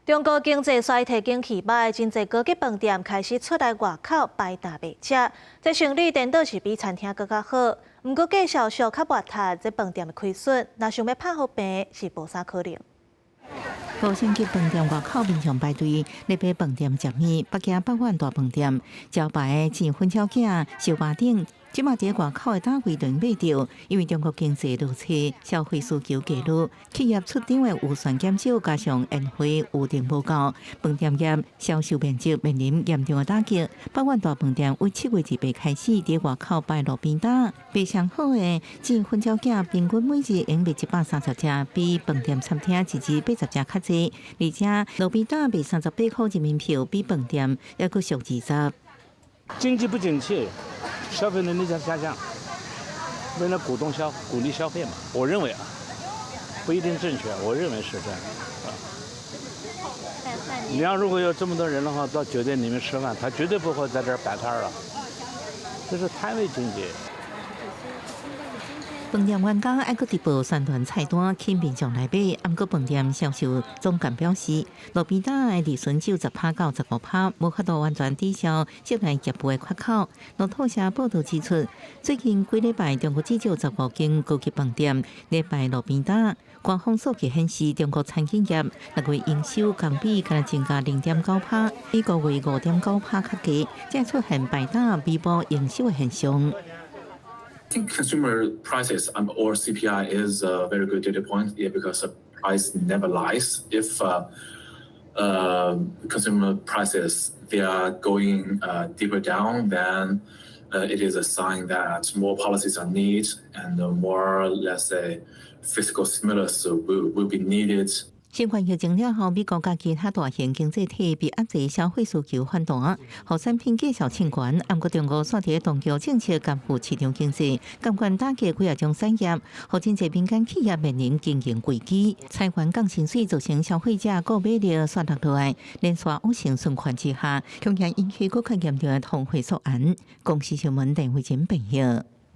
中国经济衰退景气歹，真侪高级饭店开始出来外口摆搭卖吃，这生意颠倒是比餐厅更较好。不过介绍上较跋沓，这饭店的亏损，若想要拍好平是无啥可能。高星级饭店外口民众排队，咧买饭店食面，北京百万大饭店招牌的钱粉炒鸡、小巴顶。即马伫外口的单位轮买着，因为中国经济落差，消费需求低落，企业出场的预算减少，加上宴会预订无够，饭店业销售面积面临严重的打击。百万大饭店为7月1日开始伫外口摆路边摊，卖上好的钱粉炒鸡，平均每日营业130只，比饭店餐厅一日80只较济，而且路边摊卖38块人民票，比饭店还佫俗20。经济不景气。消费能力在下降，为了鼓励消费嘛，我认为不一定正确，我认为是这样你要如果有这么多人的话，到酒店里面吃饭，他绝对不会在这儿摆摊了，这是摊位经济。饭店员工还佫直播宣传菜单，吸引民众来买。不过饭店销售总监表示，路边摊的利润只有10%到15%，无法度完全抵消涉内业务的缺口。路透社报道指出，最近几礼拜中国至少15间高级饭店咧摆路边摊。官方数据显示，中国餐饮业6月营收同比敢增加0.9%，比5月5.9%较低，才出现摆摊微波营收的现象。I think consumer prices or CPI is a very good data point, because the price never lies. If consumer prices they are going deeper down, then it is a sign that more policies are needed and more, let's say, fiscal stimulus will be needed. 新冠疫情了后，美国甲其他大型经济体被压制消费需求反弹，互产品价小清悬。不过中国煞伫当局政策监护市场经济，监管打击几种产业，互真侪民间企业面临经营危机。裁员降薪水造成消费者购买力下落落来，连续恶性循环之下，恐惊引起更较严重的通货缩案。公司新闻陈慧珍报道。